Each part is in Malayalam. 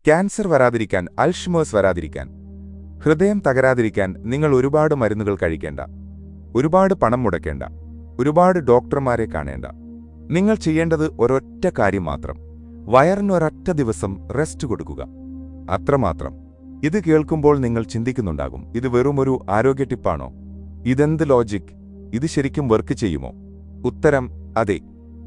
ക്യാൻസർ വരാതിരിക്കാൻ, അൽഷിമേഴ്സ് വരാതിരിക്കാൻ, ഹൃദയം തകരാതിരിക്കാൻ നിങ്ങൾ ഒരുപാട് മരുന്നുകൾ കഴിക്കേണ്ട, ഒരുപാട് പണം മുടക്കേണ്ട, ഒരുപാട് ഡോക്ടർമാരെ കാണേണ്ട. നിങ്ങൾ ചെയ്യേണ്ടത് ഒരൊറ്റ കാര്യം മാത്രം: വയറിന് ഒരൊറ്റ ദിവസം റെസ്റ്റ് കൊടുക്കുക. അത്രമാത്രം. ഇത് കേൾക്കുമ്പോൾ നിങ്ങൾ ചിന്തിക്കുന്നുണ്ടാകും, ഇത് വെറുമൊരു ആരോഗ്യ ടിപ്പാണോ? ഇതെന്ത് ലോജിക്? ഇത് ശരിക്കും വർക്ക് ചെയ്യുമോ? ഉത്തരം അതെ.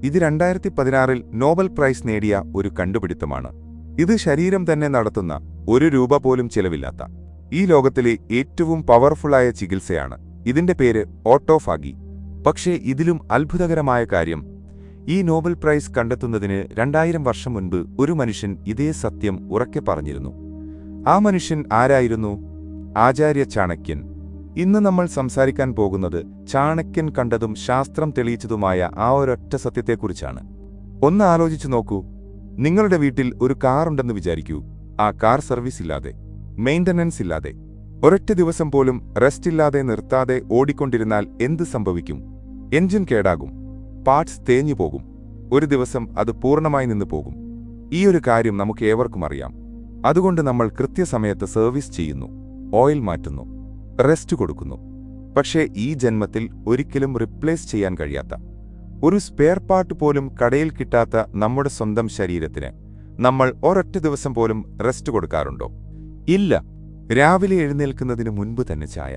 ഇത് 2016 നോബൽ പ്രൈസ് നേടിയ ഒരു കണ്ടുപിടുത്തമാണ്. ഇത് ശരീരം തന്നെ നടത്തുന്ന, ₹1 പോലും ചെലവില്ലാത്ത, ഈ ലോകത്തിലെ ഏറ്റവും പവർഫുള്ളായ ചികിത്സയാണ്. ഇതിന്റെ പേര് ഓട്ടോഫാഗി. പക്ഷേ ഇതിലും അത്ഭുതകരമായ കാര്യം, ഈ നോബൽ പ്രൈസ് കണ്ടെത്തുന്നതിന് 2000 വർഷം മുൻപ് ഒരു മനുഷ്യൻ ഇതേ സത്യം ഉറക്കെ പറഞ്ഞിരുന്നു. ആ മനുഷ്യൻ ആരായിരുന്നു? ആചാര്യ ചാണക്യൻ. ഇന്ന് നമ്മൾ സംസാരിക്കാൻ പോകുന്നത് ചാണക്യൻ കണ്ടതും ശാസ്ത്രം തെളിയിച്ചതുമായ ആ ഒരൊറ്റ സത്യത്തെക്കുറിച്ചാണ്. ഒന്ന് ആലോചിച്ചു നോക്കൂ. നിങ്ങളുടെ വീട്ടിൽ ഒരു കാർ ഉണ്ടെന്ന് വിചാരിക്കൂ. ആ കാർ സർവീസ് ഇല്ലാതെ, മെയിന്റനൻസ് ഇല്ലാതെ, ഒരൊറ്റ ദിവസം പോലും റെസ്റ്റ് ഇല്ലാതെ നിർത്താതെ ഓടിക്കൊണ്ടിരുന്നാൽ എന്ത് സംഭവിക്കും? എഞ്ചിൻ കേടാകും, പാർട്സ് തേഞ്ഞു പോകും, ഒരു ദിവസം അത് പൂർണ്ണമായി നിന്ന് പോകും. ഈ ഒരു കാര്യം നമുക്ക് ഏവർക്കും അറിയാം. അതുകൊണ്ട് നമ്മൾ കൃത്യസമയത്ത് സർവീസ് ചെയ്യുന്നു, ഓയിൽ മാറ്റുന്നു, റെസ്റ്റ് കൊടുക്കുന്നു. പക്ഷേ ഈ ജന്മത്തിൽ ഒരിക്കലും റിപ്ലേസ് ചെയ്യാൻ കഴിയാത്ത, ഒരു സ്പെയർ പാർട്ട് പോലും കടയിൽ കിട്ടാത്ത നമ്മുടെ സ്വന്തം ശരീരത്തിന് നമ്മൾ ഒരൊറ്റ ദിവസം പോലും റെസ്റ്റ് കൊടുക്കാറുണ്ടോ? ഇല്ല. രാവിലെ എഴുന്നേൽക്കുന്നതിന് മുൻപ് തന്നെ ചായ,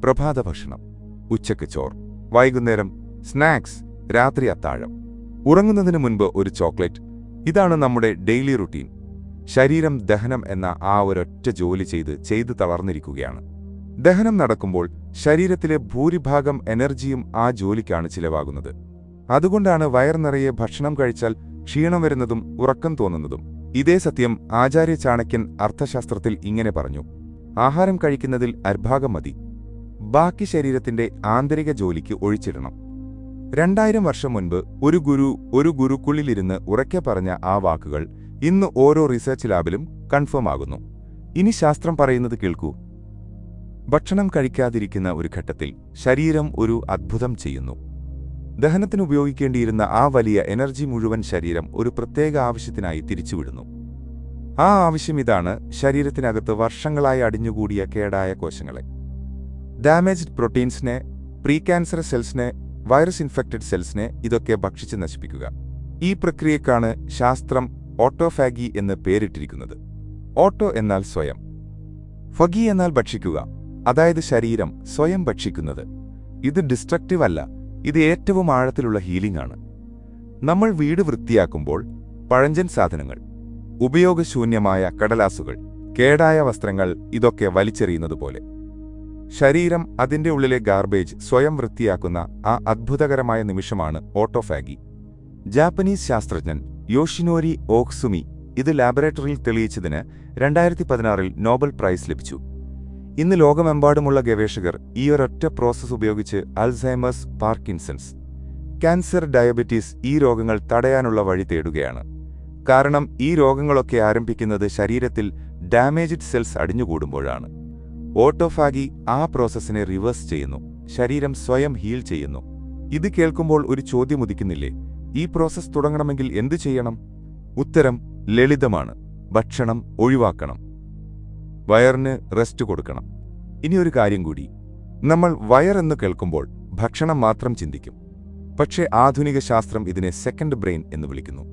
പ്രഭാത ഭക്ഷണം, ഉച്ചയ്ക്ക് ചോറ്, വൈകുന്നേരം സ്നാക്സ്, രാത്രി അത്താഴം, ഉറങ്ങുന്നതിന് മുൻപ് ഒരു ചോക്ലേറ്റ്. ഇതാണ് നമ്മുടെ ഡെയിലി റുട്ടീൻ. ശരീരം ദഹനം എന്ന ആ ഒരൊറ്റ ജോലി ചെയ്ത് തളർന്നിരിക്കുകയാണ്. ദഹനം നടക്കുമ്പോൾ ശരീരത്തിലെ ഭൂരിഭാഗം എനർജിയും ആ ജോലിക്കാണ് ചിലവാകുന്നത്. അതുകൊണ്ടാണ് വയർ നിറയെ ഭക്ഷണം കഴിച്ചാൽ ക്ഷീണം വരുന്നതും ഉറക്കം തോന്നുന്നതും. ഇതേ സത്യം ആചാര്യ ചാണക്യൻ അർത്ഥശാസ്ത്രത്തിൽ ഇങ്ങനെ പറഞ്ഞു: ആഹാരം കഴിക്കുന്നതിൽ അർഭാഗം മതി, ബാക്കി ശരീരത്തിന്റെ ആന്തരിക ജോലിക്ക് ഒഴിച്ചിടണം. 2000 വർഷം മുൻപ് ഒരു ഗുരുക്കുള്ളിലിരുന്ന് ഉറക്കെ പറഞ്ഞ ആ വാക്കുകൾ ഇന്ന് ഓരോ റിസർച്ച് ലാബിലും കൺഫേം ആകുന്നു. ഇനി ശാസ്ത്രം പറയുന്നത് കേൾക്കൂ. ഭക്ഷണം കഴിക്കാതിരിക്കുന്ന ഒരു ഘട്ടത്തിൽ ശരീരം ഒരു അത്ഭുതം ചെയ്യുന്നു. ദഹനത്തിന് ഉപയോഗിക്കേണ്ടിയിരുന്ന ആ വലിയ എനർജി മുഴുവൻ ശരീരം ഒരു പ്രത്യേക ആവശ്യത്തിനായി തിരിച്ചുവിടുന്നു. ആ ആവശ്യം ഇതാണ്: ശരീരത്തിനകത്ത് വർഷങ്ങളായി അടിഞ്ഞുകൂടിയ കേടായ കോശങ്ങളെ, ഡാമേജ്ഡ് പ്രോട്ടീൻസിനെ, പ്രീ ക്യാൻസർ സെൽസിനെ, വൈറസ് ഇൻഫെക്റ്റഡ് സെൽസിനെ ഇതൊക്കെ ഭക്ഷിച്ച് നശിപ്പിക്കുക. ഈ പ്രക്രിയക്കാണ് ശാസ്ത്രം ഓട്ടോഫാഗി എന്ന് പേരിട്ടിരിക്കുന്നത്. ഓട്ടോ എന്നാൽ സ്വയം, ഫഗി എന്നാൽ ഭക്ഷിക്കുക, അതായത് ശരീരം സ്വയം ഭക്ഷിക്കുന്നത്. ഇത് ഡിസ്ട്രക്റ്റീവ് അല്ല, ഇത് ഏറ്റവും ആഴത്തിലുള്ള ഹീലിംഗ് ആണ്. നമ്മൾ വീട് വൃത്തിയാക്കുമ്പോൾ പഴഞ്ചൻ സാധനങ്ങൾ, ഉപയോഗശൂന്യമായ കടലാസുകൾ, കേടായ വസ്ത്രങ്ങൾ ഇതൊക്കെ വലിച്ചെറിയുന്നതുപോലെ ശരീരം അതിന്റെ ഉള്ളിലെ ഗാർബേജ് സ്വയം വൃത്തിയാക്കുന്ന ആ അത്ഭുതകരമായ നിമിഷമാണ് ഓട്ടോഫാഗി. ജാപ്പനീസ് ശാസ്ത്രജ്ഞൻ യോഷിനോരി ഓക്സുമി ഇത് ലാബറട്ടറിയിൽ തെളിയിച്ചതിന് 2016 നോബൽ പ്രൈസ് ലഭിച്ചു. ഇന്ന് ലോകമെമ്പാടുമുള്ള ഗവേഷകർ ഈ ഒരൊറ്റ പ്രോസസ് ഉപയോഗിച്ച് അൽസൈമേഴ്സ്, പാർക്കിൻസൺസ്, ക്യാൻസർ, ഡയബറ്റീസ് ഈ രോഗങ്ങൾ തടയാനുള്ള വഴി തേടുകയാണ്. കാരണം ഈ രോഗങ്ങളൊക്കെ ആരംഭിക്കുന്നത് ശരീരത്തിൽ ഡാമേജ്ഡ് സെൽസ് അടിഞ്ഞുകൂടുമ്പോഴാണ്. ഓട്ടോഫാഗി ആ പ്രോസസ്സിനെ റിവേഴ്സ് ചെയ്യുന്നു, ശരീരം സ്വയം ഹീൽ ചെയ്യുന്നു. ഇത് കേൾക്കുമ്പോൾ ഒരു ചോദ്യം ഉദിക്കുന്നില്ലേ: ഈ പ്രോസസ് തുടങ്ങണമെങ്കിൽ എന്തു ചെയ്യണം? ഉത്തരം ലളിതമാണ്: ഭക്ഷണം ഒഴിവാക്കണം, വയറിന് റെസ്റ്റ് കൊടുക്കണം. ഇനിയൊരു കാര്യം കൂടി, നമ്മൾ വയറെന്ന് കേൾക്കുമ്പോൾ ഭക്ഷണം മാത്രം ചിന്തിക്കും. പക്ഷേ ആധുനിക ശാസ്ത്രം ഇതിനെ സെക്കൻഡ് ബ്രെയിൻ എന്ന് വിളിക്കുന്നു.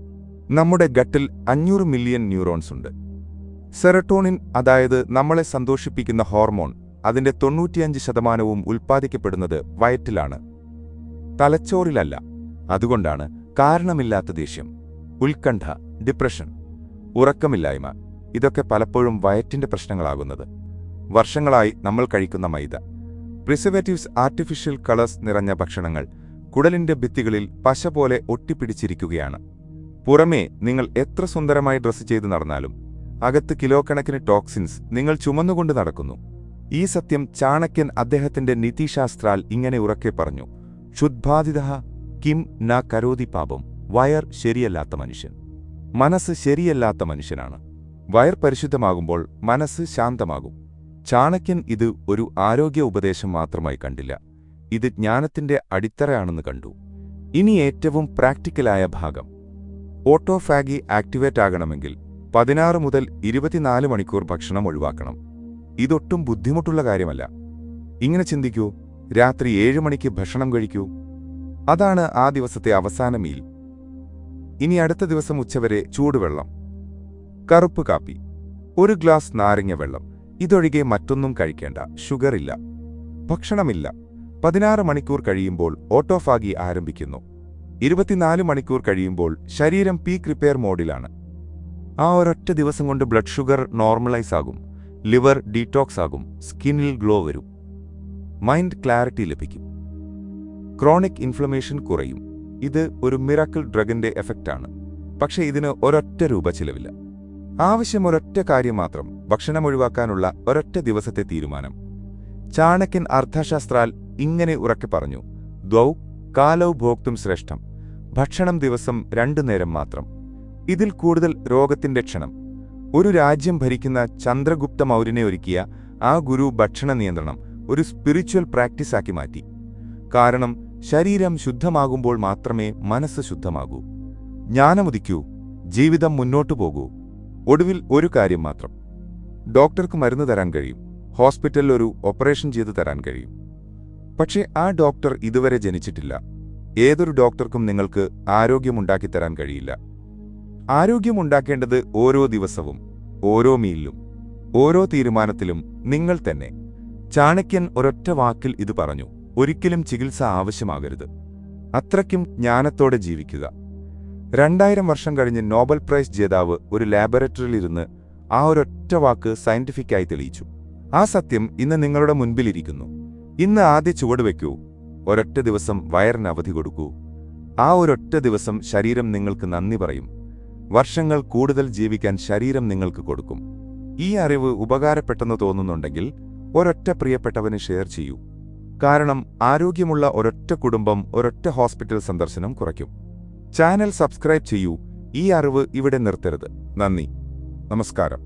നമ്മുടെ ഗട്ടിൽ 500 മില്യൺ ന്യൂറോൺസ് ഉണ്ട്. സെറട്ടോണിൻ, അതായത് നമ്മളെ സന്തോഷിപ്പിക്കുന്ന ഹോർമോൺ, അതിന്റെ 95% ഉൽപ്പാദിക്കപ്പെടുന്നത് വയറ്റിലാണ്, തലച്ചോറിലല്ല. അതുകൊണ്ടാണ് കാരണമില്ലാത്ത ദേഷ്യം, ഉത്കണ്ഠ, ഡിപ്രഷൻ, ഉറക്കമില്ലായ്മ ഇതൊക്കെ പലപ്പോഴും വയറ്റിന്റെ പ്രശ്നങ്ങളാകുന്നത്. വർഷങ്ങളായി നമ്മൾ കഴിക്കുന്ന മൈദ, പ്രിസർവേറ്റീവ്സ്, ആർട്ടിഫിഷ്യൽ കളേഴ്സ് നിറഞ്ഞ ഭക്ഷണങ്ങൾ കുടലിന്റെ ഭിത്തികളിൽ പശ പോലെ ഒട്ടിപ്പിടിച്ചിരിക്കുകയാണ്. പുറമേ നിങ്ങൾ എത്ര സുന്ദരമായി ഡ്രസ്സ് ചെയ്ത് നടന്നാലും അകത്ത് കിലോ കണക്കിന് ടോക്സിൻസ് നിങ്ങൾ ചുമന്നുകൊണ്ട് നടക്കുന്നു. ഈ സത്യം ചാണക്യൻ അദ്ദേഹത്തിന്റെ നീതിശാസ്ത്രാൽ ഇങ്ങനെ ഉറക്കെ പറഞ്ഞു: ക്ഷുദ്ബാധിതഃ കിം ന കരോതി പാപം. വയർ ശരിയല്ലാത്ത മനുഷ്യൻ, മനസ്സ് ശരിയല്ലാത്ത മനുഷ്യനാണ്. വയർ പരിശുദ്ധമാകുമ്പോൾ മനസ്സ് ശാന്തമാകും. ചാണക്യൻ ഇത് ഒരു ആരോഗ്യ ഉപദേശം മാത്രമായി കണ്ടില്ല, ഇത് ജ്ഞാനത്തിന്റെ അടിത്തറയാണെന്ന് കണ്ടു. ഇനി ഏറ്റവും പ്രാക്ടിക്കലായ ഭാഗം: ഓട്ടോഫാഗി ആക്ടിവേറ്റ് ആകണമെങ്കിൽ 16 മുതൽ 24 മണിക്കൂർ ഭക്ഷണം ഒഴിവാക്കണം. ഇതൊട്ടും ബുദ്ധിമുട്ടുള്ള കാര്യമല്ല. ഇങ്ങനെ ചിന്തിക്കൂ, രാത്രി 7 മണിക്ക് ഭക്ഷണം കഴിക്കൂ. അതാണ് ആ ദിവസത്തെ അവസാന മീൽ. ഇനി അടുത്ത ദിവസം ഉച്ചവരെ ചൂടുവെള്ളം, കറുപ്പ് കാപ്പി, ഒരു ഗ്ലാസ് നാരങ്ങ വെള്ളം, ഇതൊഴികെ മറ്റൊന്നും കഴിക്കേണ്ട. ഷുഗറില്ല, ഭക്ഷണമില്ല. 16 മണിക്കൂർ കഴിയുമ്പോൾ ഓട്ടോഫാഗി ആരംഭിക്കുന്നു. 24 മണിക്കൂർ കഴിയുമ്പോൾ ശരീരം പീക്ക് റിപ്പയർ മോഡിലാണ്. ആ ഒരൊറ്റ ദിവസം കൊണ്ട് ബ്ലഡ് ഷുഗർ നോർമലൈസ് ആകും, ലിവർ ഡീറ്റോക്സ് ആകും, സ്കിന്നിൽ ഗ്ലോ വരും, മൈൻഡ് ക്ലാരിറ്റി ലഭിക്കും, ക്രോണിക് ഇൻഫ്ലമേഷൻ കുറയും. ഇത് ഒരു മിറാക്കിൾ ഡ്രഗിന്റെ എഫക്റ്റാണ്. പക്ഷേ ഇതിന് ഒരൊറ്റ രൂപ ചിലവില്ല. ആവശ്യം ഒരൊറ്റ കാര്യം മാത്രം: ഭക്ഷണം ഒഴിവാക്കാനുള്ള ഒരൊറ്റ ദിവസത്തെ തീരുമാനം. ചാണക്യൻ അർത്ഥശാസ്ത്രാൽ ഇങ്ങനെ ഉറക്കെ പറഞ്ഞു: ദ്വൗ കാലൗ ഭോക്തും ശ്രേഷ്ഠം. ഭക്ഷണം ദിവസം 2 നേരം മാത്രം. ഇതിൽ കൂടുതൽ രോഗത്തിന്റെ ക്ഷണം. ഒരു രാജ്യം ഭരിക്കുന്ന ചന്ദ്രഗുപ്ത മൗര്യനെ ഒരുക്കിയ ആ ഗുരു ഭക്ഷണ നിയന്ത്രണം ഒരു സ്പിരിച്വൽ പ്രാക്ടീസാക്കി മാറ്റി. കാരണം ശരീരം ശുദ്ധമാകുമ്പോൾ മാത്രമേ മനസ്സ് ശുദ്ധമാകൂ. ജ്ഞാനമുദിക്കൂ, ജീവിതം മുന്നോട്ടു പോകൂ. ഒടുവിൽ ഒരു കാര്യം മാത്രം: ഡോക്ടർക്ക് മരുന്ന് തരാൻ കഴിയും, ഹോസ്പിറ്റലിൽ ഒരു ഓപ്പറേഷൻ ചെയ്തു തരാൻ കഴിയും. പക്ഷേ ആ ഡോക്ടർ ഇതുവരെ ജനിച്ചിട്ടില്ല. ഏതൊരു ഡോക്ടർക്കും നിങ്ങൾക്ക് ആരോഗ്യമുണ്ടാക്കിത്തരാൻ കഴിയില്ല. ആരോഗ്യമുണ്ടാക്കേണ്ടത് ഓരോ ദിവസവും, ഓരോ മീലിലും, ഓരോ തീരുമാനത്തിലും നിങ്ങൾ തന്നെ. ചാണക്യൻ ഒരൊറ്റ വാക്കിൽ ഇത് പറഞ്ഞു: ഒരിക്കലും ചികിത്സ ആവശ്യമാകരുത്. അത്രയ്ക്കും ജ്ഞാനത്തോടെ ജീവിക്കുക. 2000 വർഷം കഴിഞ്ഞ് നോബൽ പ്രൈസ് ജേതാവ് ഒരു ലാബറട്ടറിയിലിരുന്ന് ആ ഒരൊറ്റ വാക്ക് സയന്റിഫിക്കായി തെളിയിച്ചു. ആ സത്യം ഇന്ന് നിങ്ങളുടെ മുൻപിലിരിക്കുന്നു. ഇന്ന് ആദ്യ ചുവടുവെക്കൂ. ഒരൊറ്റ ദിവസം വയറിന് അവധി കൊടുക്കൂ. ആ ഒരൊറ്റ ദിവസം ശരീരം നിങ്ങൾക്ക് നന്ദി പറയും. വർഷങ്ങൾ കൂടുതൽ ജീവിക്കാൻ ശരീരം നിങ്ങൾക്ക് കൊടുക്കും. ഈ അറിവ് ഉപകാരപ്പെട്ടെന്ന് തോന്നുന്നുണ്ടെങ്കിൽ ഒരൊറ്റ പ്രിയപ്പെട്ടവന് ഷെയർ ചെയ്യൂ. കാരണം ആരോഗ്യമുള്ള ഒരൊറ്റ കുടുംബം ഒരൊറ്റ ഹോസ്പിറ്റൽ സന്ദർശനം കുറയ്ക്കും. ചാനൽ സബ്സ്ക്രൈബ് ചെയ്യൂ. ഈ അറിവ് ഇവിടെ നിർത്തരുത്. നന്ദി, നമസ്കാരം.